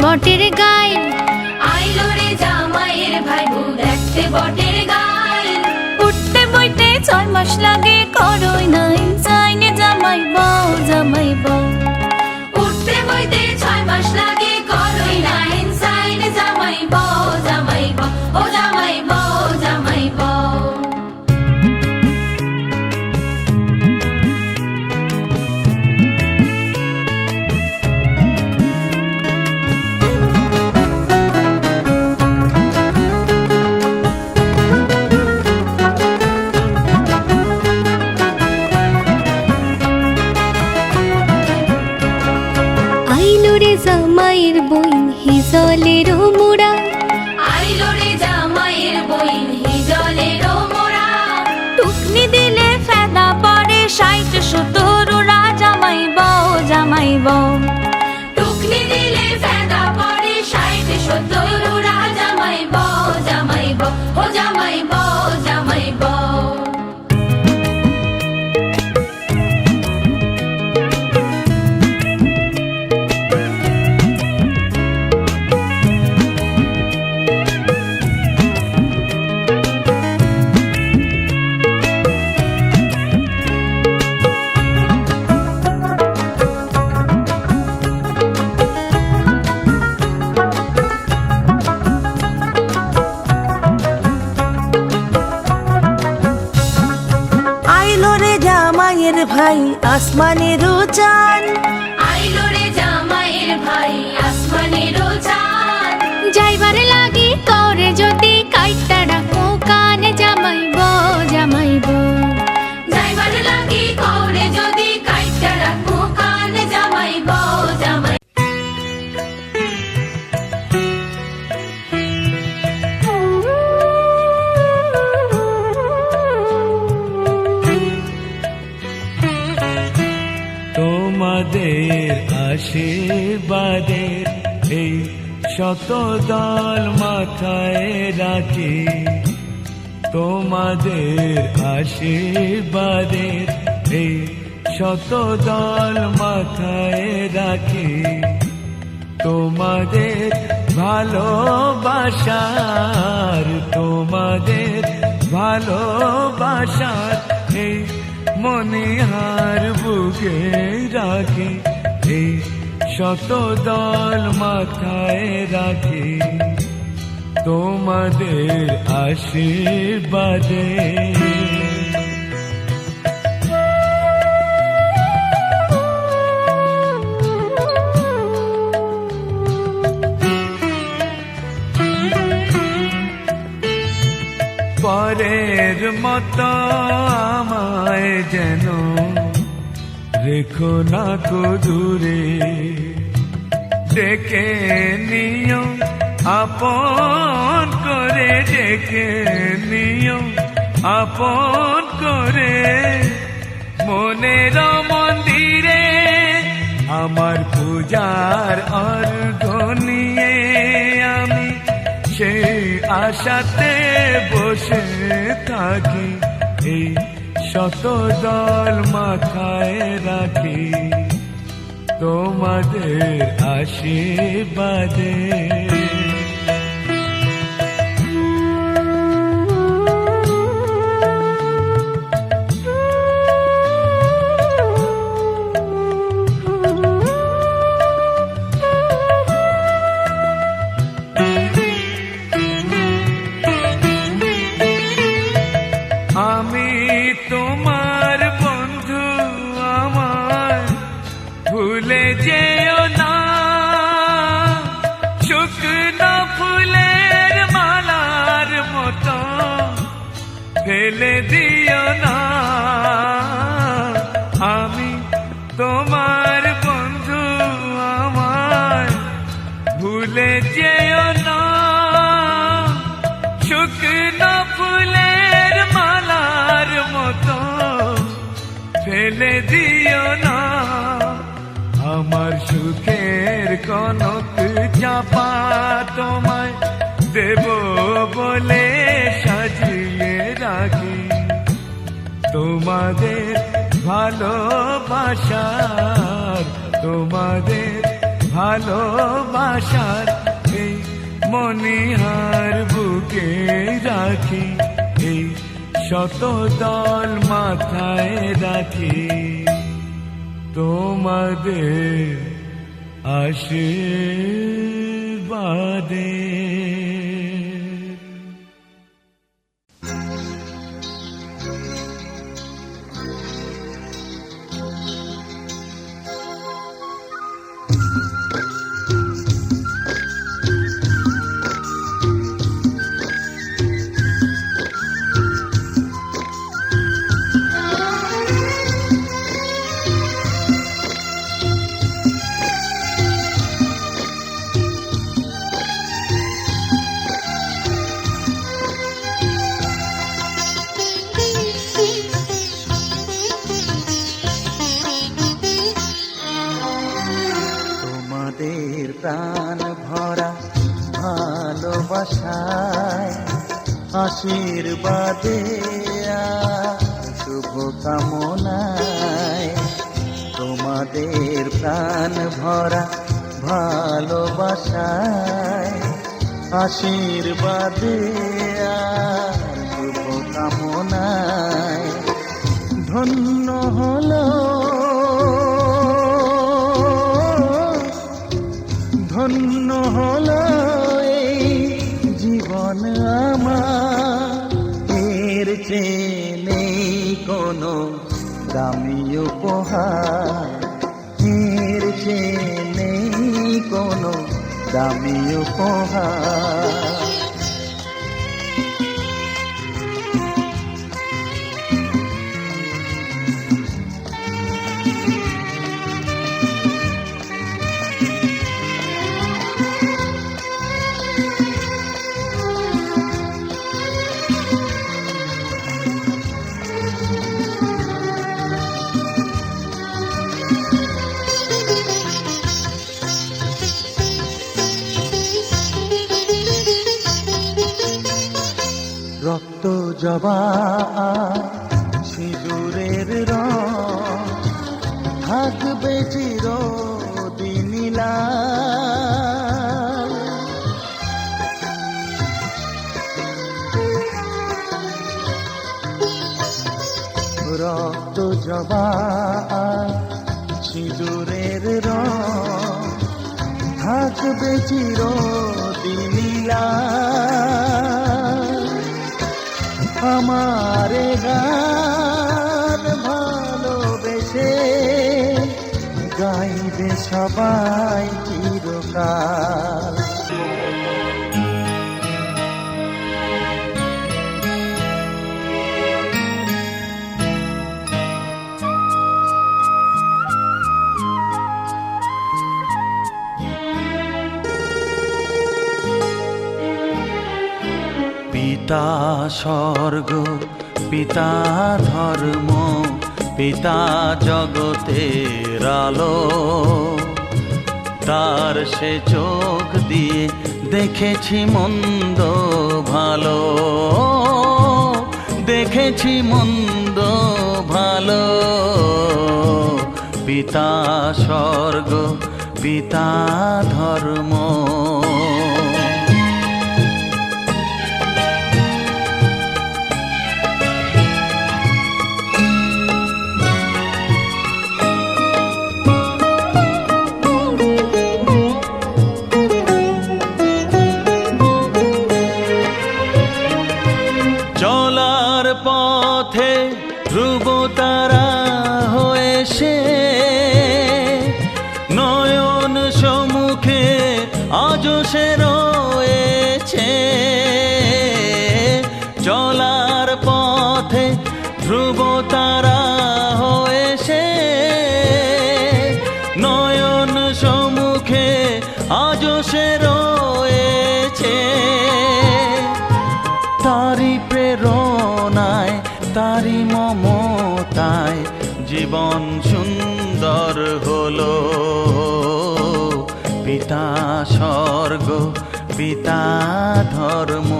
বটের গায়ে আইলো রে জামাইয়ের ভাই বউ দেখতে বটের গায়ে। উঠতে বইতে 6 মাস লাগে করই নাই চাইনে জামাই বউ জামাই বউ। উঠতে বইতে 6 মাস লাগে করই নাই সাইন জামাই বউ জামাই বউ ও জামাই বউ জামাই বউ। জামাইয়ের বইন হিজলের মোড়া আইলো রে জামাইয়ের বইন হিজলের মোড়া। টুকনি দিলে ফেদা পড়ে 60-70 জামাই বউ জামাই বউ। টুকনি দিলে ফেদা পড়ে 60-70 জামাই বউ জামাই বউ ও জামাই বউ জামাই বউ। ভাই আসমানের চাঁদ আইলো রে জামাইয়ের ভাই আসমানের চাঁদ। যাইবার লাগি করে যদি কাইটা ডাকো কানে জামাই বউ জামাই বউ। যাইবার লাগি করে যদি কাইটা রাখো কানে জামাই বউ জামাই। তোমাদের আশীর্বাদের এই শত দল মাথায় রাখি। তোমাদের আশীর্বাদের এই শত দল মাথায় রাখি। তোমাদের ভালোবাসার ভালোবাসার এই মনিহার বুকে রাখি। এই শত দল মাথায় রাখি তোমাদের আশীর্বাদে। পরের মতো আমায় যেন রেখো না কো দূরে। ডেকে নিও আপন করে, ডেকে নিও আপন করে। মনের মন্দিরে আমার পূজার অর্ঘ নিয়ে আমি সেই আশাতে বসে থাকি। এই শত দল মাথায় রাখি তোমাদের আশীর্বাদে। আমি তোমার বন্ধু, আমার ভুলে যেও না। শুকনো ফুলের মালার মতো ফেলে দিও না। আমি তোমার বন্ধু, আমার ভুলে যেও না। শুকনো ফুলের মালার মতো ফেলে দিও না। আমার সুখের কনক চাপা তোমায় দেব বলে সাজিয়ে রাখি। তোমাদের ভালোবাসার ভালোবাসার এই মনিহার বুকে রাখি, এই শত দল মাথায় রাখি, তোমাদের আশীর্বাদে। তোমাদের প্রাণ ভরা ভালোবাসায়, আশীর্বাদে শুভ কামনায়, তোমাদের প্রাণ ভরা ভালোবাসায়, আশীর্বাদে শুভ কামনায় ধন্য হলো, ধন্য হলো এই জীবন আমার, এর চেয়ে নেই কোনো দামি উপহার, এর চেয়ে নেই কোনো দামি উপহার। রক্ত জবা সিঁদুরের রং থাকবে চিরদিন লাল, রক্ত জবা সিঁদুরের রং থাকবে চিরদিন লাল। আমারে গান ভালোবেসে গাইবে সবাই চিরকাল। পিতা স্বর্গ, পিতা ধর্ম, পিতা জগতের আলো, তার সে চোখ দিয়ে দেখেছি মন্দ ভালো, দেখেছি মন্দ ভালো। পিতা স্বর্গ, পিতা ধর্ম। চলার পথে ধ্রুব তারা হয়ে সে নয়ন সম্মুখে আজ সে রয়েছে। চলার পথে ধ্রুব তারা হয়ে সে নয়ন সম্মুখে আজ সে রয়েছে। তারি প্রেরণায়, তারি মমতায় জীবন সুন্দর হলো। পিতা স্বর্গ, পিতা ধর্ম।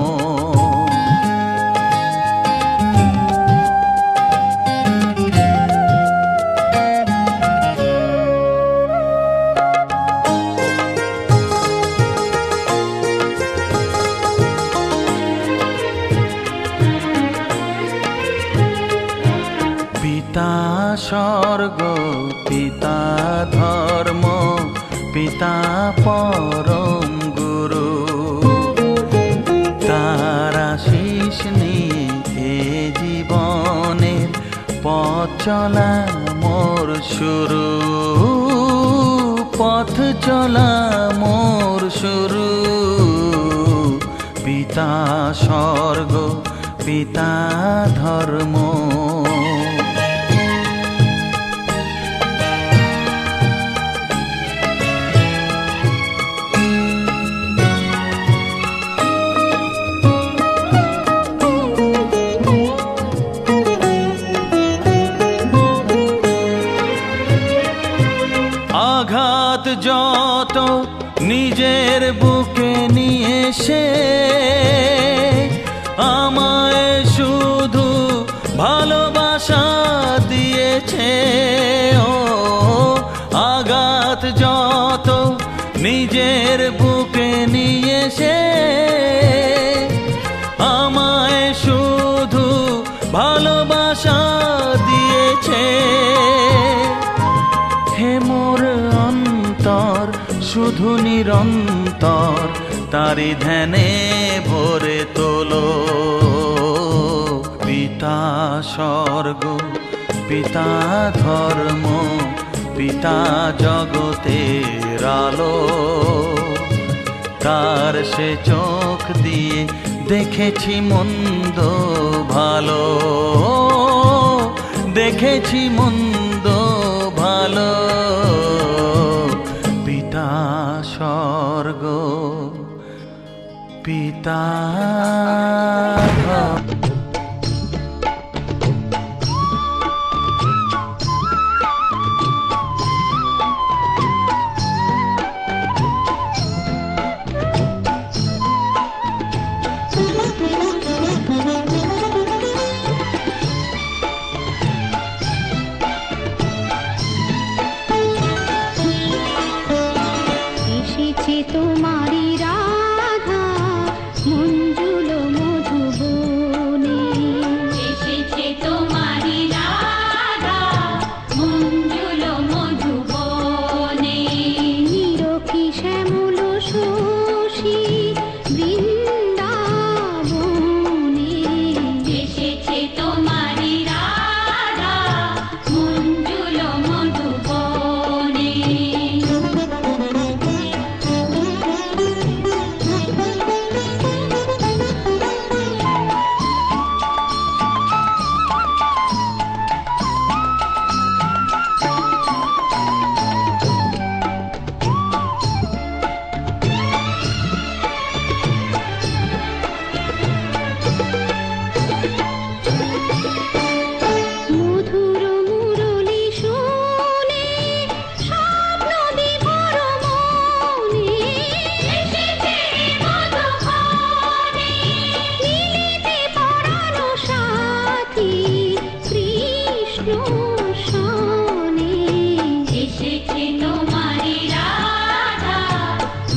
স্বর্গ, পিতা ধর্ম, পিতা পরম গুরু। তার আশিস নিয়ে এ জীবনের পথ চলা মোর শুরু, পথ চলা মোর শুরু। পিতা স্বর্গ, পিতা ধর্ম। আঘাত যত নিজের বুকে নিয়ে সে আমায় শুধু ভালোবাসা দিয়েছে। ও আঘাত যত নিজের বুকে নিয়ে সে আমায় শুধু ভালোবাসা দিয়েছে। হে মোর অন্তর শুধু নিরন্তর তারি ধ্যানে ভরে তোলো। পিতা স্বর্গ, পিতা ধর্ম, পিতা জগতের আলো। তার সে চোখ দিয়ে দেখেছি মন্দ ভালো, দেখেছি মন্দ ভালো। পিতা স্বর্গ, পিতা এসেছে তোমারি রাধা মঞ্জুল মধুবনে। এসেছে তোমারি রাধা মঞ্জুল মধুবনে। নিরখি শ্যামল শশী বৃন্দাবনে। এসেছে তোমারি রাধা মঞ্জুল মধুবনে। মধুর মুরলি শুনে স্বপ্ন বিভোর মনে। এসেছে মধুবনে। মিলিতে পরাণ সাথী কৃষ্ণ সনে। এসেছে তোমারি রাধা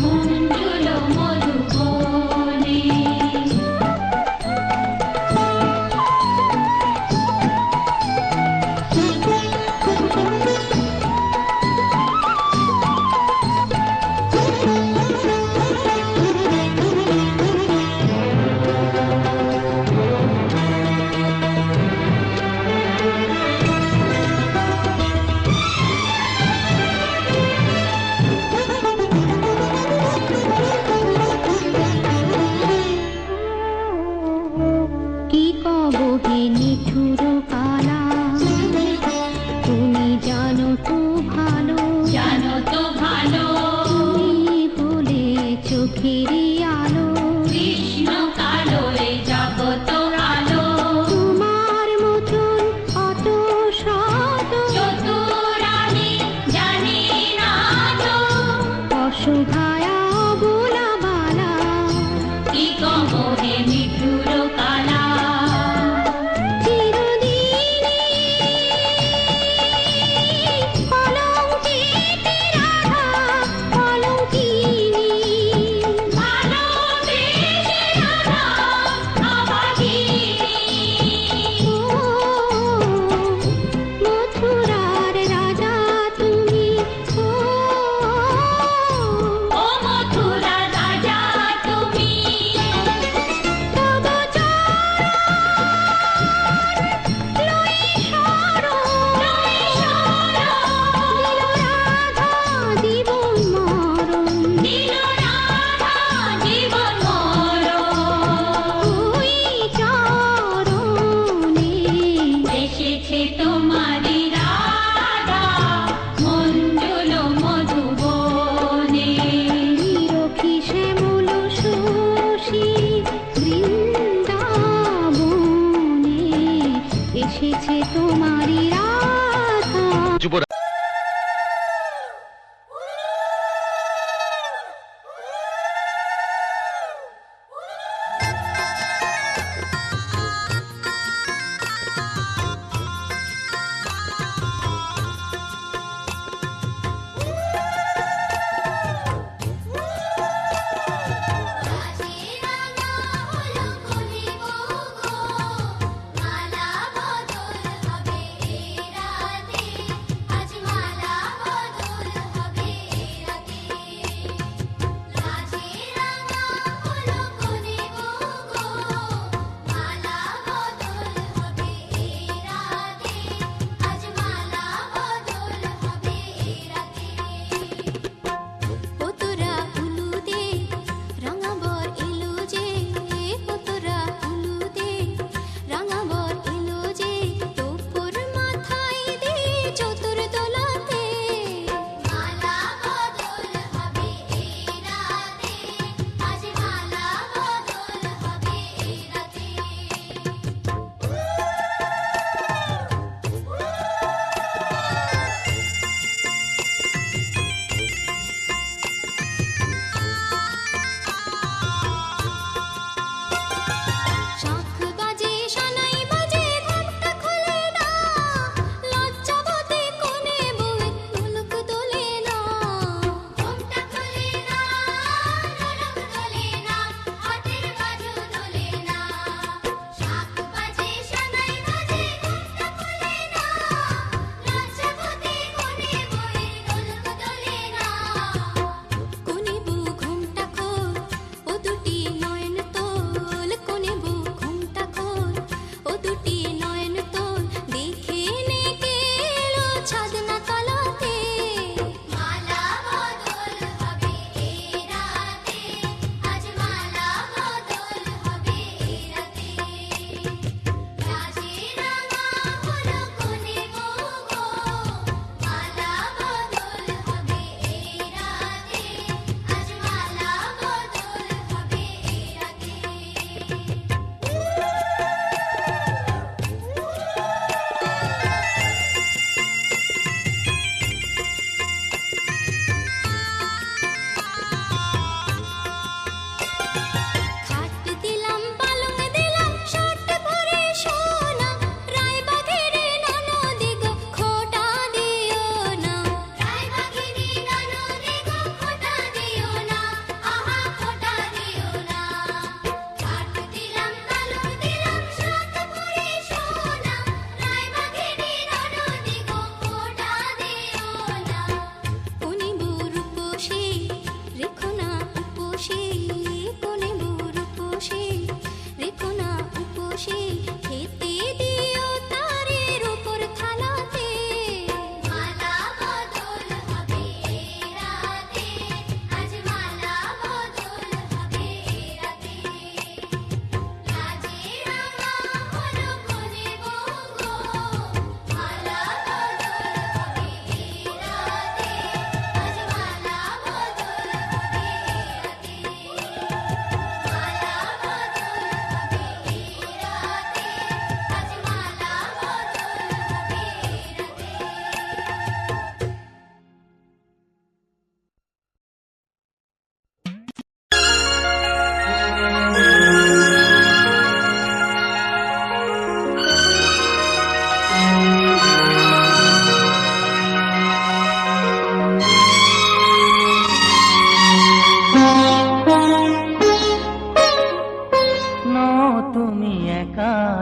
মঞ্জুল মধুবনে। কি কব হে নিঠুর কালা, তুমি জানো তো ভালো। জানো তো ভালো তুমি বলে চোখেরই আলো। কৃষ্ণ কালো এ জগত আলো। তোমার মতন অত শত চতুরানি জানি না তো। অসহায়া বোলা বালা। কি কব হে নিঠুর কালা। চিরদিন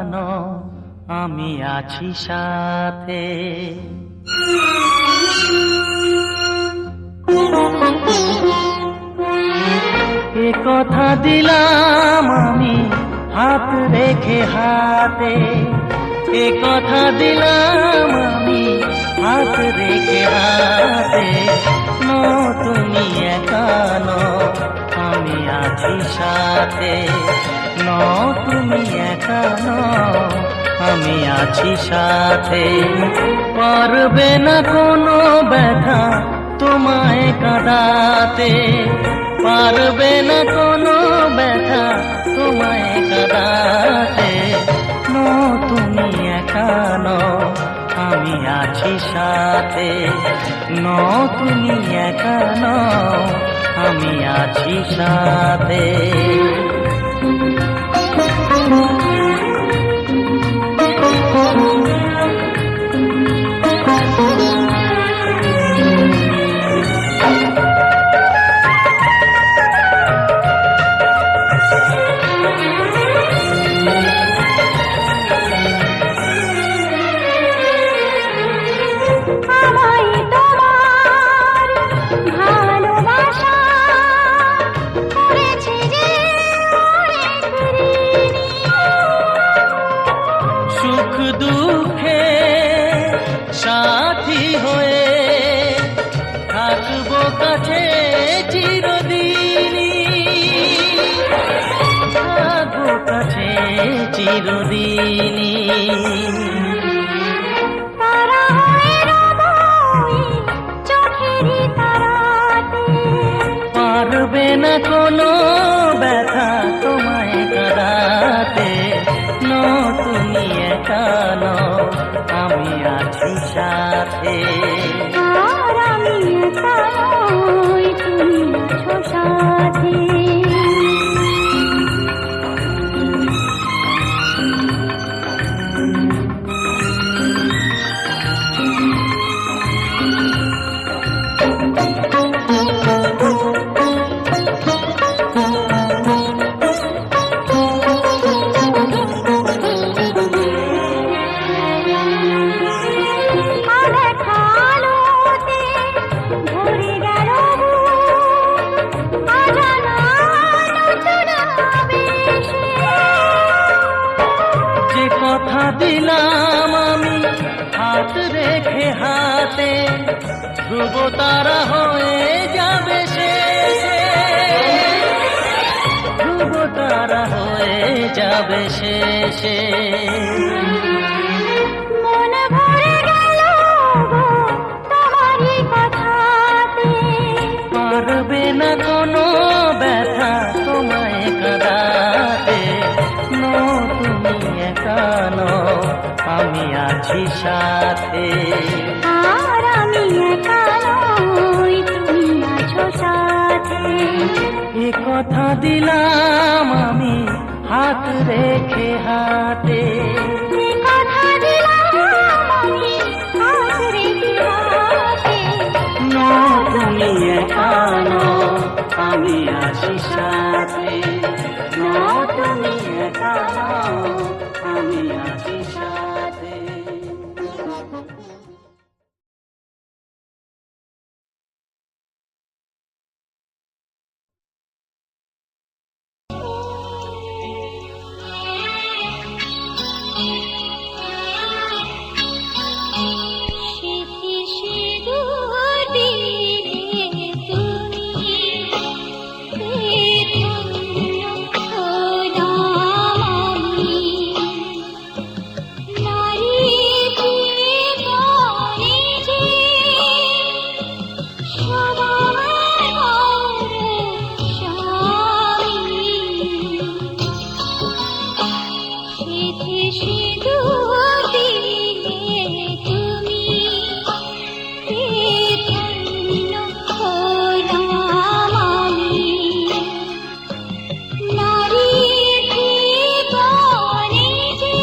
জানো আমি আছি সাথে। এ কথা দিলাম আমি হাত রেখে হাতে, এ কথা দিলাম আমি হাত রেখে হাতে। নো তুমি একা নও আমি আছি সাথে, নো তুমি একা নও আমি আছি সাথে। পারবে না কোনো ব্যথা তোমায় কাঁদাতে, পারবে না কোনো ব্যথা তোমায় কাঁদাতে। নো তুমি একা নও আমি আছি সাথে, নো তুমি একা নও আমি আছি সাথে। সুখ দুঃখে সাথী হয়ে থাকবো কাছে চিরদিনই, থাকবো কাছে চিরদিনই। পারবে না কোনো ব্যথা তোমায় কাঁদাতে, নো তুমি একা নও আমি আছি সাথে। আমি একা নই, তুমি আছো সাথে। যে কথা দিলাম আমি হাত রেখে হাতে, ধ্রুব তারা হয়ে যাবে শেষে, ধ্রুব তারা হয়ে যাবে শেষে। মন ভরে গেল গো তোমারই কথাতে, পারবে না কোনো ব্যথা তোমায় কাঁদাতে। নো তুমি একা নও আমি আছি সাথে, আর আমি একা নই, তুমি আছো সাথে। এ কথা দিলাম আমি হাত রেখে হাতে, এ কথা দিলাম আমি হাত রেখে হাতে। নো তুমি একা নও আমি আছি সাথে, নো তুমি একা নও আমি আছি সাথে। স্মৃতি সিঁদুর দিলে তুমি, ধন্য হলাম আমি। নারী জীবনে যে সবার স্বামী, স্মৃতি সিঁদুর দিলে তুমি, ধন্য হলাম আমি। নারী জীবনে যে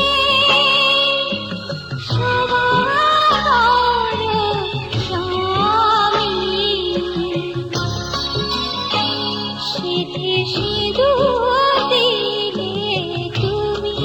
সবার স্বামী, স্মৃতি সিঁদুর দিলে তুমি।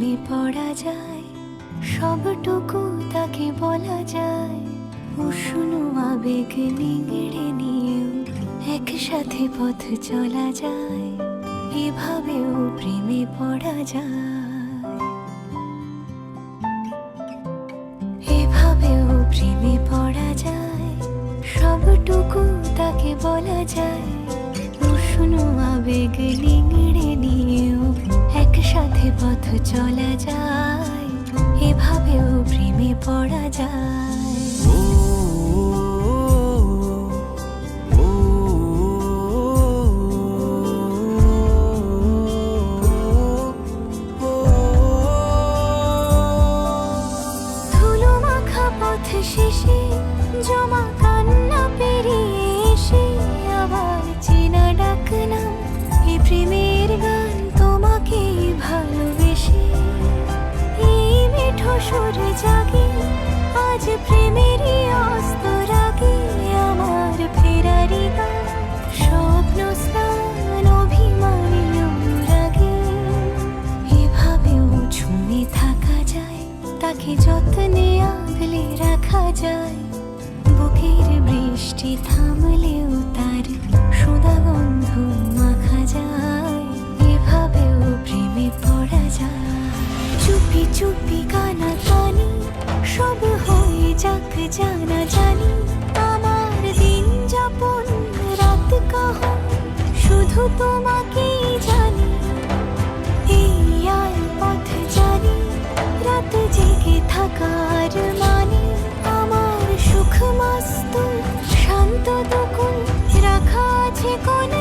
প্রেমে পড়া যায়, সবটুকু তাকে বলা যায়। উষ্ণ আবেগ নিংড়ে নিয়েও একসাথে পথ চলা যায়, এভাবেও প্রেমে পড়া যায়, এভাবেও প্রেমে পড়া যায়, সবটুকু তাকে বলা যায়। উষ্ণ আবেগ নিংড়ে নিয়েও একসাথে পথ চলা যায়, এভাবেও প্রেমে পড়া যায়। ধুলো মাখা পথ শেষে জমা কান্না পেরিয়ে এসে আবার চেনা ডাকলাম এই প্রেমের গান তোমাকেই ভালোবেসে। এই মিঠো সুর জাগে আজ প্রেমেরই অস্ত রাগে, আমার ফেরারি গান স্বপ্ন স্নান অভিমানী অনুরাগে। এভাবেও ঝুমে থাকা যায়, তাকে যত্নে আগলে রাখা যায়। বুকের বৃষ্টি থামলেও তার সুধা গন্ধ মাখা যায়, এভাবেও প্রেমে পড়া যায়। চুপি চুপি কানা কানি সব হয়ে যাক জানা জানি, আমার দিন যাপন রাত কাহন শুধু তোমাকেই জানি। এই আর পথ জানি রাত জেগে থাকার মানে, আমার সুখ মস্ত শান্ত দুকুল রাখা আছে কোন